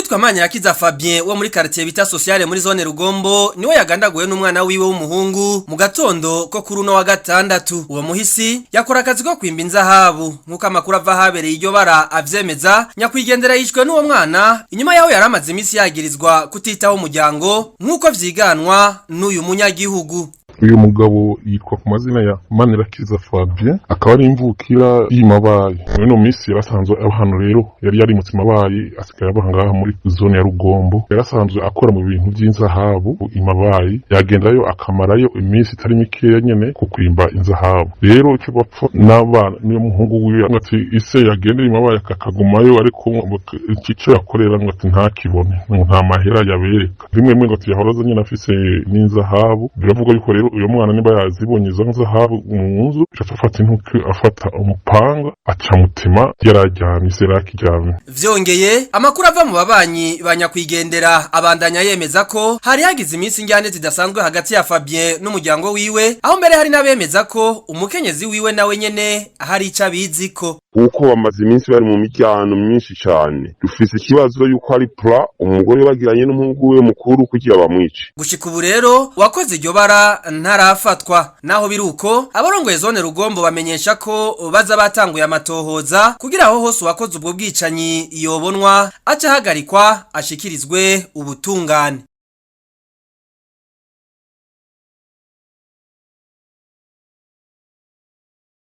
Uwitwa Manirakiza Fabien wo muri quartier bita sociale muri zone Rugombo niwe yagandaguwe n'umwana wiwe w'umuhungu mu gatondo ko kuri uno wa gatandatu. Uwo muhisi yakora akazi ko kwimba inzahabu nkuko amakuru ava habereye iryo bara avyemeza. Nyakwigendera yishwe n'uwo mwana inyuma yaho yaramaze imisi yagirizwa kutitaho umuryango nkuko vyiganwa n'uyu munyagihugu. Uyu mugabo yitwa ku mazina ya Manirakiza Fabien akaba ari imvukira y'Imabayi. Muri no misi yarasanzwe ahantu rero yari mu Imabayi asigaye abahangaha muri zone ya Rugombo. Yarasanzwe akora mu bintu by'inzahabu Imabayi, yagendayo akamarayo imisi itari mikeya nyene ku kwimba inzahabu. Rero icyo bapfa n'abana niyo muhungu wiwe ati ise yagenda Imabayi akagumayo ariko ikico yakorera ngo ati ntakibone nta mahera yabereka. Rimwe ngo ati yahoroza nyene afise n'inzahabu. Biravuga yuko rero uyo mwana niba yazibonye izo nzahabu mu nzu afata intuke afata umupanga aca mutima yararyamye serakijyamye. Vyongeye amakuru ava mu babanyi ba nyakwigendera abandanya yemeza ko hari hagize iminsi njyane zidasanzwe hagati ya Fabien n'umuryango wiwe, aho mbere hari nabemeza ko umukenyezi wiwe nawe nyene hari ica 𝐵'𝐻𝐼𝐶 uko bamaze iminsi bari mu mijyano myinshi cyane. Dufise ikibazo yuko ari pla umugore bagiranye n'umuhungu we mukuru kugira bamwice. Gushika ubu rero wakoze iryo bara ntarafatwa. Naho biruko abarongoye zone Rugombo bamenyesha ko baza batanguye amatohoza kugira aho hose wakoze ubwo bwicanyi yobonwa aca hagarikwa ashikirizwe ubutungane.